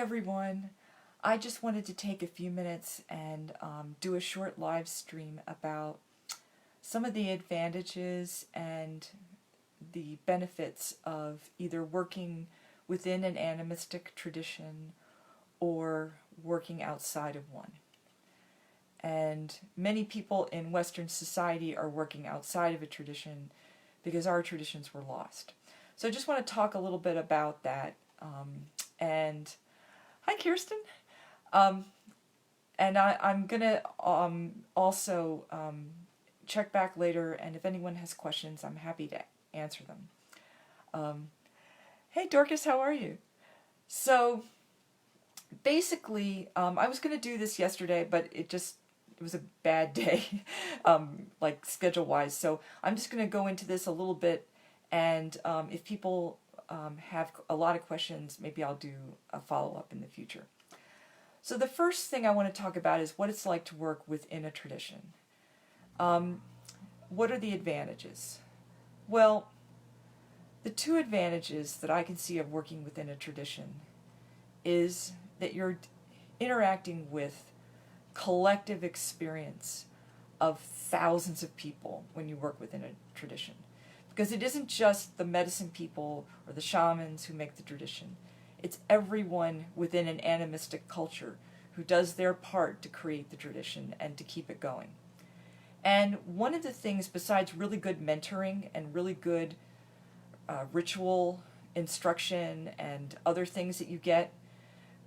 everyone. I just wanted to take a few minutes and do a short live stream about some of the advantages and the benefits of either working within an animistic tradition or working outside of one. And many people in Western society are working outside of a tradition because our traditions were lost. So I just want to talk a little bit about that. And hi, Kirsten. And I'm going to also check back later, and if anyone has questions, I'm happy to answer them. Hey, Dorcas, how are you? So basically, I was going to do this yesterday, but it was a bad day, like schedule-wise. So I'm just going to go into this a little bit, and if people have a lot of questions, maybe I'll do a follow-up in the future. So the first thing I want to talk about is what it's like to work within a tradition. What are the advantages? Well, the two advantages that I can see of working within a tradition is that you're interacting with collective experience of thousands of people when you work within a tradition. Because it isn't just the medicine people or the shamans who make the tradition. It's everyone within an animistic culture who does their part to create the tradition and to keep it going. And one of the things, besides really good mentoring and really good ritual instruction and other things that you get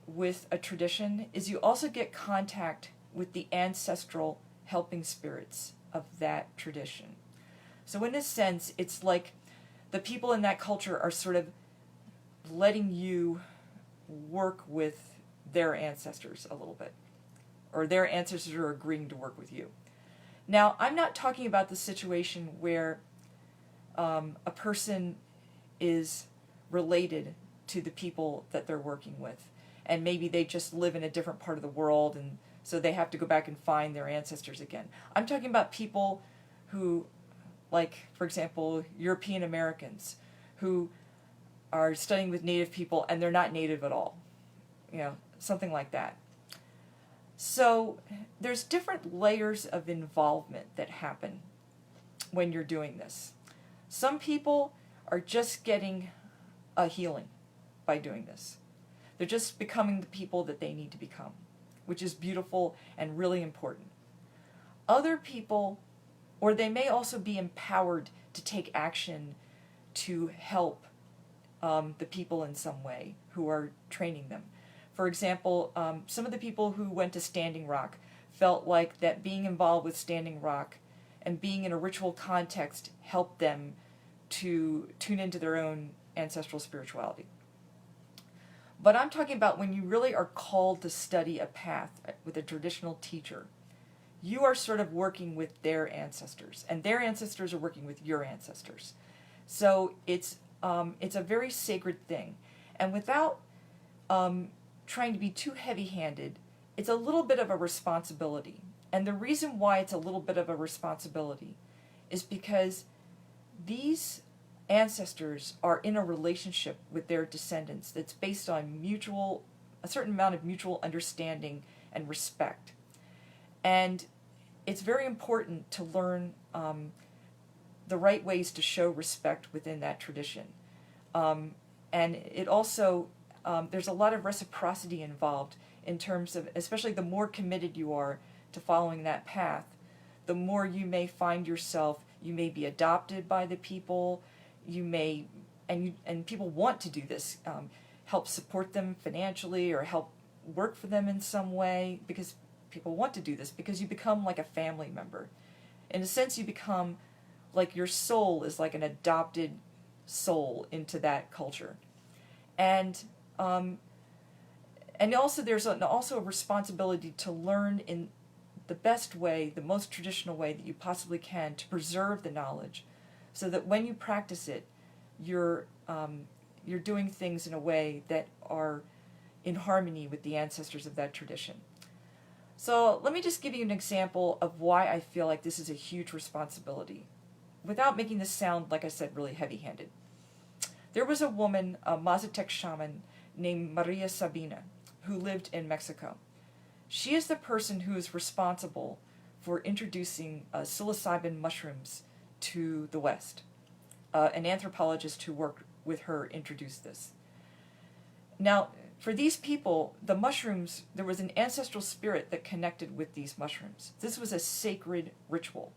with a tradition, is you also get contact with the ancestral helping spirits of that tradition. So in a sense, it's like the people in that culture are sort of letting you work with their ancestors a little bit, or their ancestors are agreeing to work with you. Now, I'm not talking about the situation where a person is related to the people that they're working with, and maybe they just live in a different part of the world, and so they have to go back and find their ancestors again. I'm talking about people who, like, for example, European Americans who are studying with Native people and they're not Native at all. Something like that. So there's different layers of involvement that happen when you're doing this. Some people are just getting a healing by doing this. They're just becoming the people that they need to become, which is beautiful and really important. Other people, or they may also be empowered to take action to help the people in some way who are training them. For example, some of the people who went to Standing Rock felt like that being involved with Standing Rock and being in a ritual context helped them to tune into their own ancestral spirituality. But I'm talking about when you really are called to study a path with a traditional teacher. You are sort of working with their ancestors, and their ancestors are working with your ancestors. So it's a very sacred thing. And without trying to be too heavy-handed, it's a little bit of a responsibility. And the reason why it's a little bit of a responsibility is because these ancestors are in a relationship with their descendants that's based on a certain amount of mutual understanding and respect. And it's very important to learn the right ways to show respect within that tradition. And it also, there's a lot of reciprocity involved in terms of, especially the more committed you are to following that path, the more you may find yourself, you may be adopted by the people, you may, and people want to do this, help support them financially or help work for them in some way, because people want to do this, because you become like a family member. In a sense, you become like your soul is like an adopted soul into that culture. And also there's also a responsibility to learn in the best way, the most traditional way that you possibly can, to preserve the knowledge, so that when you practice it, you're doing things in a way that are in harmony with the ancestors of that tradition. So let me just give you an example of why I feel like this is a huge responsibility, without making this sound, like I said, really heavy-handed. There was a woman, a Mazatec shaman, named Maria Sabina, who lived in Mexico. She is the person who is responsible for introducing psilocybin mushrooms to the West. An anthropologist who worked with her introduced this. Now, for these people, the mushrooms, there was an ancestral spirit that connected with these mushrooms. This was a sacred ritual,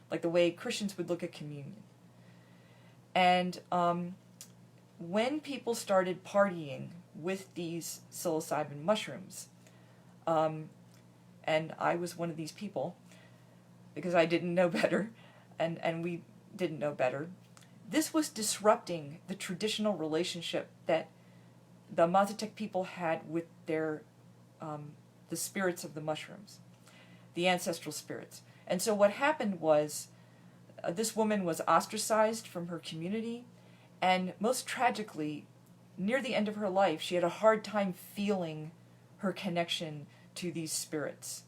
like the way Christians would look at communion. And when people started partying with these psilocybin mushrooms, and I was one of these people, because I didn't know better, and we didn't know better, this was disrupting the traditional relationship that the Mazatec people had with their the spirits of the mushrooms, the ancestral spirits. And so what happened was this woman was ostracized from her community, and most tragically, near the end of her life, she had a hard time feeling her connection to these spirits.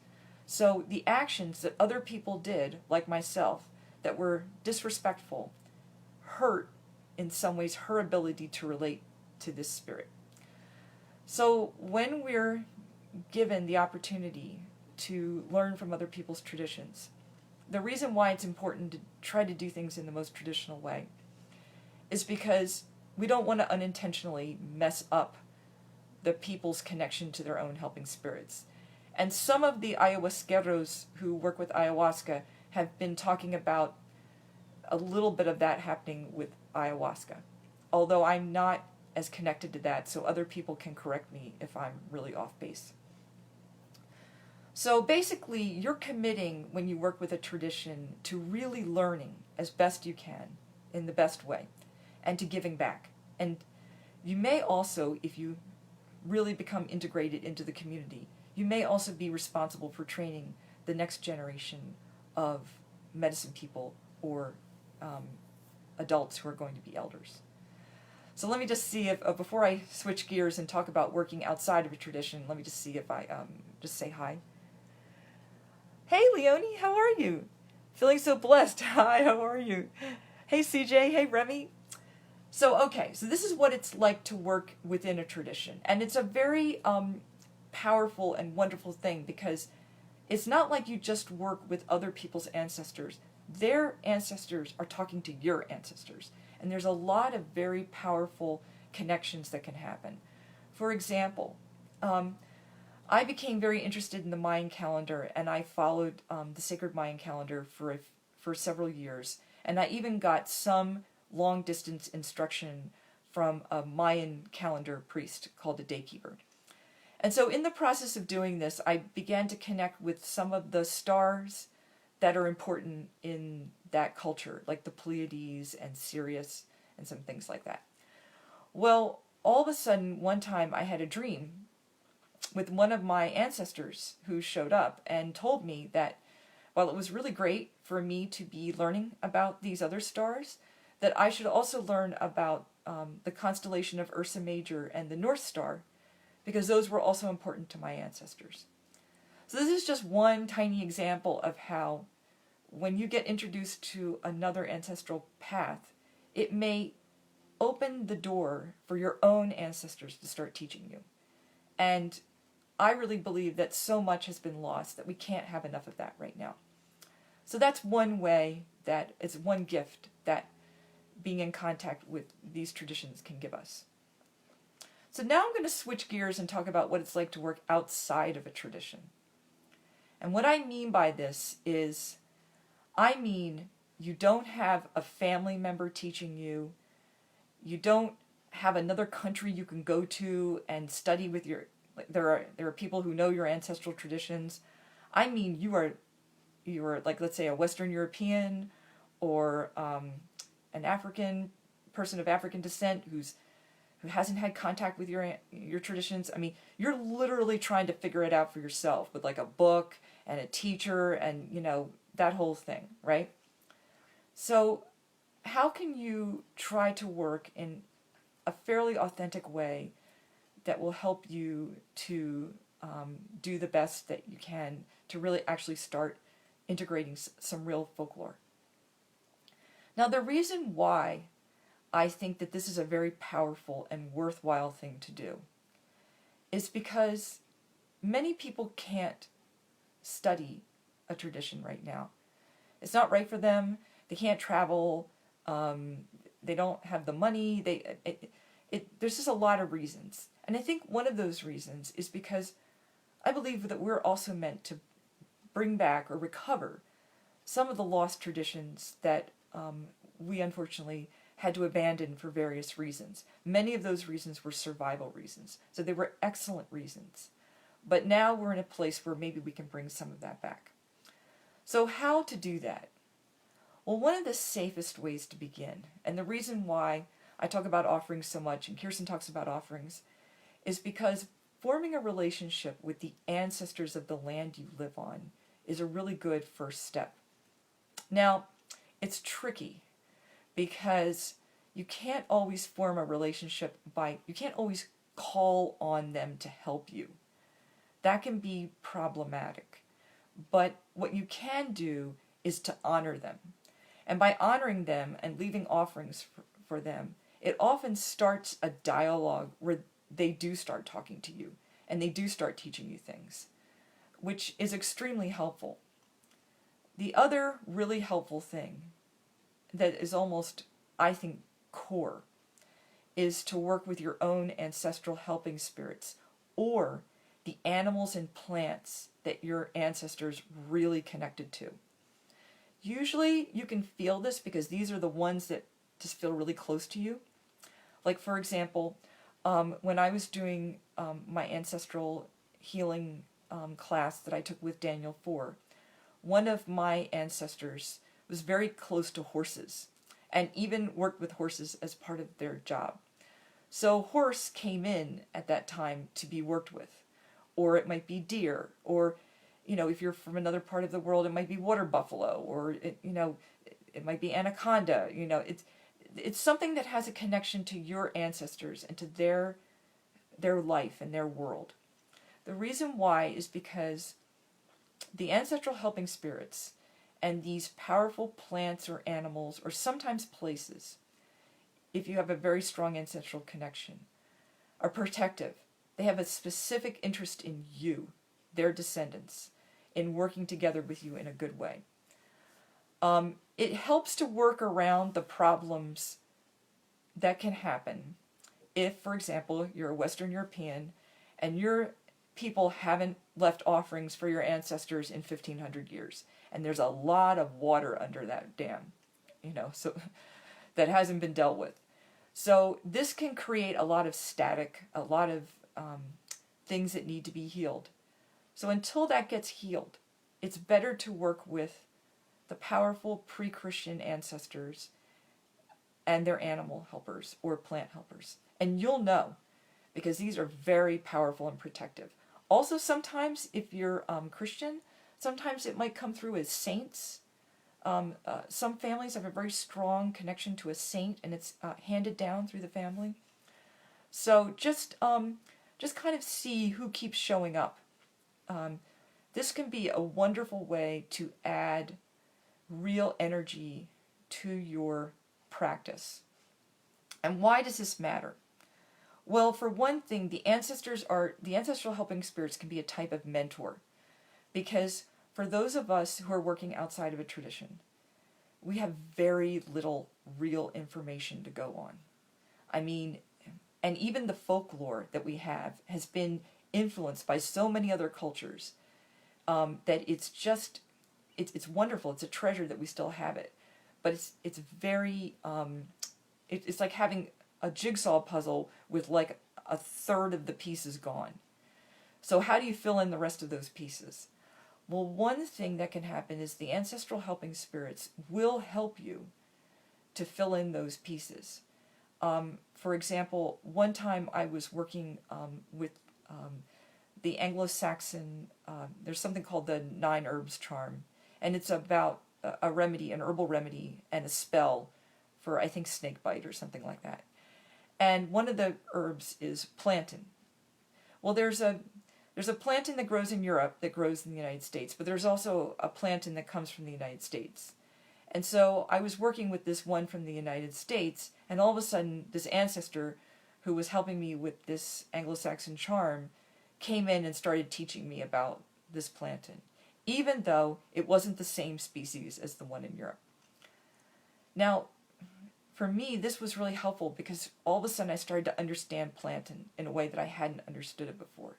So the actions that other people did, like myself, that were disrespectful, hurt, in some ways, her ability to relate to this spirit. So when we're given the opportunity to learn from other people's traditions, the reason why it's important to try to do things in the most traditional way is because we don't want to unintentionally mess up the people's connection to their own helping spirits. And some of the ayahuasqueros who work with ayahuasca have been talking about a little bit of that happening with ayahuasca, although I'm not as connected to that, so other people can correct me if I'm really off base. So basically, you're committing, when you work with a tradition, to really learning as best you can, in the best way, and to giving back. And you may also, if you really become integrated into the community, you may also be responsible for training the next generation of medicine people or adults who are going to be elders. So let me just see if, before I switch gears and talk about working outside of a tradition, let me just see if I just say hi. Hey, Leonie, how are you? Feeling so blessed. Hi, how are you? Hey, CJ. Hey, Remy. So this is what it's like to work within a tradition. And it's a very powerful and wonderful thing, because it's not like you just work with other people's ancestors. Their ancestors are talking to your ancestors. And there's a lot of very powerful connections that can happen. For example, I became very interested in the Mayan calendar, and I followed the sacred Mayan calendar for several years. And I even got some long-distance instruction from a Mayan calendar priest called a daykeeper. And so in the process of doing this, I began to connect with some of the stars that are important in that culture, like the Pleiades and Sirius and some things like that. Well, all of a sudden, one time I had a dream with one of my ancestors who showed up and told me that while it was really great for me to be learning about these other stars, that I should also learn about the constellation of Ursa Major and the North Star, because those were also important to my ancestors. So this is just one tiny example of how when you get introduced to another ancestral path, it may open the door for your own ancestors to start teaching you. And I really believe that so much has been lost that we can't have enough of that right now. So that's one way, that it's one gift that being in contact with these traditions can give us. So now I'm going to switch gears and talk about what it's like to work outside of a tradition. And what I mean by this is, I mean you don't have a family member teaching you, you don't have another country you can go to and study with your, there are people who know your ancestral traditions. I mean you are like, let's say, a Western European or an African person of African descent who hasn't had contact with your traditions. I mean, you're literally trying to figure it out for yourself with like a book and a teacher and, that whole thing, right? So how can you try to work in a fairly authentic way that will help you to do the best that you can to really actually start integrating some real folklore? Now, the reason why I think that this is a very powerful and worthwhile thing to do is because many people can't study a tradition right now. It's not right for them. They can't travel. They don't have the money. There's just a lot of reasons. And I think one of those reasons is because I believe that we're also meant to bring back or recover some of the lost traditions that we unfortunately had to abandon for various reasons. Many of those reasons were survival reasons. So they were excellent reasons. But now we're in a place where maybe we can bring some of that back. So how to do that? Well, one of the safest ways to begin, and the reason why I talk about offerings so much, and Kirsten talks about offerings, is because forming a relationship with the ancestors of the land you live on is a really good first step. Now, it's tricky because you can't always form a relationship you can't always call on them to help you. That can be problematic. But what you can do is to honor them. And by honoring them and leaving offerings for them, it often starts a dialogue where they do start talking to you and they do start teaching you things, which is extremely helpful. The other really helpful thing that is almost, I think, core is to work with your own ancestral helping spirits or the animals and plants that your ancestors really connected to. Usually you can feel this because these are the ones that just feel really close to you. Like, for example, when I was doing my ancestral healing class that I took with Daniel 4, one of my ancestors was very close to horses and even worked with horses as part of their job. So horse came in at that time to be worked with. Or it might be deer, or, if you're from another part of the world, it might be water buffalo, or, it might be anaconda. It's something that has a connection to your ancestors and to their life and their world. The reason why is because the ancestral helping spirits and these powerful plants or animals, or sometimes places, if you have a very strong ancestral connection, are protective. They have a specific interest in you, their descendants, in working together with you in a good way. It helps to work around the problems that can happen if, for example, you're a Western European and your people haven't left offerings for your ancestors in 1500 years. And there's a lot of water under that dam, so that hasn't been dealt with. So this can create a lot of static, a lot of things that need to be healed. So until that gets healed, it's better to work with the powerful pre-Christian ancestors and their animal helpers or plant helpers. And you'll know, because these are very powerful and protective. Also, sometimes if you're Christian, sometimes it might come through as saints. Some families have a very strong connection to a saint, and it's handed down through the family. So just kind of see who keeps showing up. This can be a wonderful way to add real energy to your practice. And why does this matter? Well, for one thing, the ancestral helping spirits can be a type of mentor, because for those of us who are working outside of a tradition, we have very little real information to go on. I mean, and even the folklore that we have has been influenced by so many other cultures that it's wonderful. It's a treasure that we still have it, but it's very it's like having a jigsaw puzzle with like a third of the pieces gone. So how do you fill in the rest of those pieces? Well, one thing that can happen is the ancestral helping spirits will help you to fill in those pieces. For example, one time I was working with the Anglo-Saxon, there's something called the 9 herbs charm, and it's about a remedy, an herbal remedy, and a spell for, I think, snake bite or something like that. And one of the herbs is plantain. Well, there's a plantain that grows in Europe that grows in the United States, but there's also a plantain that comes from the United States. And so I was working with this one from the United States, and all of a sudden this ancestor who was helping me with this Anglo-Saxon charm came in and started teaching me about this plantain, even though it wasn't the same species as the one in Europe. Now, for me, this was really helpful because all of a sudden I started to understand plantain in a way that I hadn't understood it before.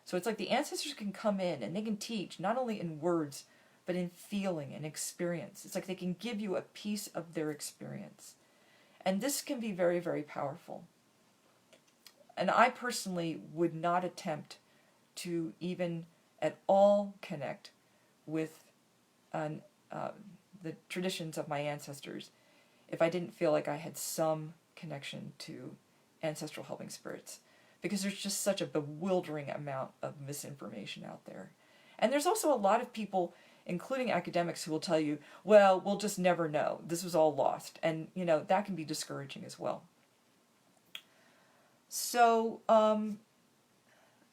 So it's like the ancestors can come in and they can teach not only in words, but in feeling and experience. It's like they can give you a piece of their experience. And this can be very, very powerful. And I personally would not attempt to even at all connect with the traditions of my ancestors if I didn't feel like I had some connection to ancestral helping spirits. Because there's just such a bewildering amount of misinformation out there. And there's also a lot of people, including academics, who will tell you, well, we'll just never know. This was all lost. And, that can be discouraging as well. So,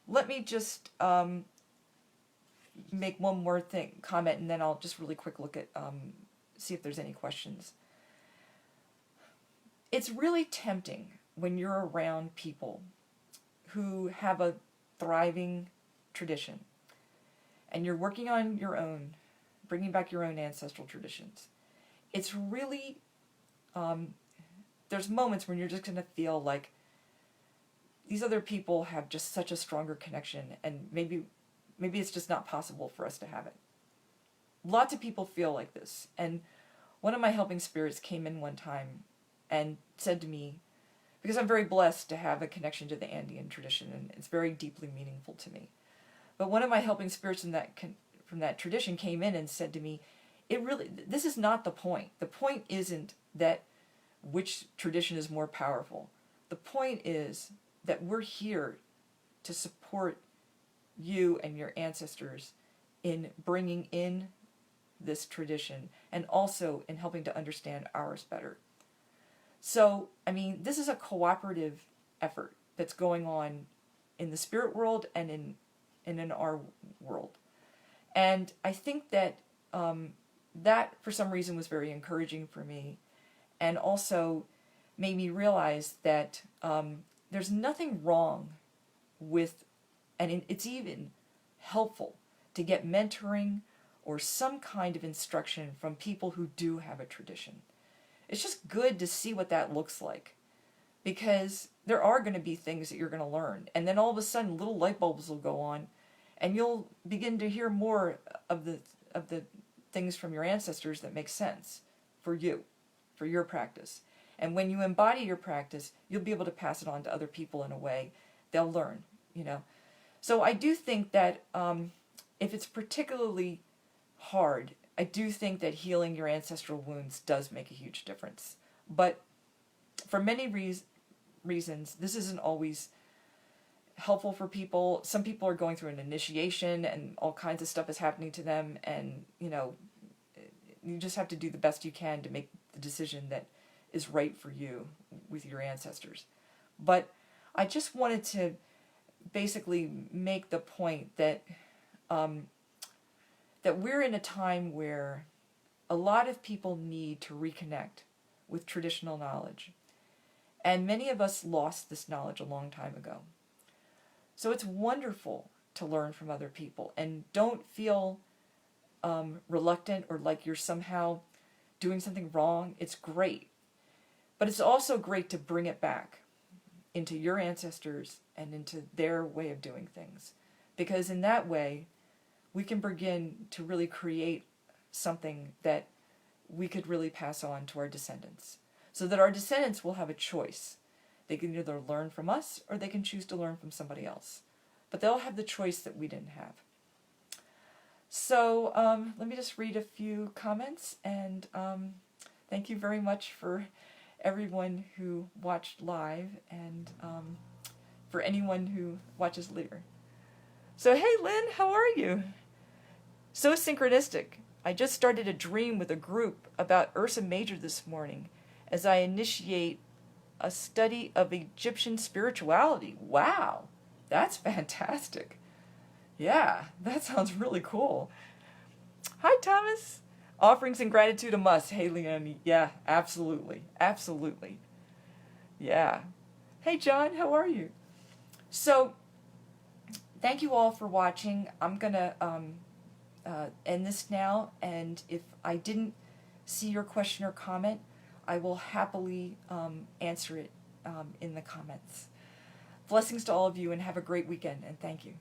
let me just make one more comment, and then I'll just really quick look at, see if there's any questions. It's really tempting when you're around people who have a thriving tradition, and you're working on your own, bringing back your own ancestral traditions. It's really, there's moments when you're just going to feel like these other people have just such a stronger connection, and maybe it's just not possible for us to have it. Lots of people feel like this, and one of my helping spirits came in one time and said to me, because I'm very blessed to have a connection to the Andean tradition, and it's very deeply meaningful to me. But one of my helping spirits from that tradition came in and said to me, this is not the point. The point isn't that which tradition is more powerful. The point is that we're here to support you and your ancestors in bringing in this tradition and also in helping to understand ours better. So, this is a cooperative effort that's going on in the spirit world and in our world. And I think that that, for some reason, was very encouraging for me, and also made me realize that there's nothing wrong with, and it's even helpful to get mentoring or some kind of instruction from people who do have a tradition. It's just good to see what that looks like, because there are going to be things that you're going to learn, and then all of a sudden little light bulbs will go on, and you'll begin to hear more of the things from your ancestors that make sense for you, for your practice. And when you embody your practice, you'll be able to pass it on to other people in a way they'll learn, So I do think that if it's particularly hard, I do think that healing your ancestral wounds does make a huge difference. But for many reasons, this isn't always helpful for people. Some people are going through an initiation and all kinds of stuff is happening to them, and you just have to do the best you can to make the decision that is right for you with your ancestors. But I just wanted to basically make the point that that we're in a time where a lot of people need to reconnect with traditional knowledge. And many of us lost this knowledge a long time ago. So it's wonderful to learn from other people, and don't feel reluctant or like you're somehow doing something wrong. It's great. But it's also great to bring it back into your ancestors and into their way of doing things. Because in that way, we can begin to really create something that we could really pass on to our descendants. So that our descendants will have a choice. They can either learn from us or they can choose to learn from somebody else. But they'll have the choice that we didn't have. So let me just read a few comments, and thank you very much for everyone who watched live, and for anyone who watches later. So hey Lynn, how are you? So synchronistic. I just started a dream with a group about Ursa Major this morning as I initiate a study of Egyptian spirituality. Wow, that's fantastic. Yeah, that sounds really cool. Hi Thomas. Offerings and gratitude a must. Hey Leonie. Yeah, absolutely. Absolutely. Yeah. Hey John, how are you? So, thank you all for watching. I'm going to end this now, and if I didn't see your question or comment, I will happily answer it in the comments. Blessings to all of you, and have a great weekend, and thank you.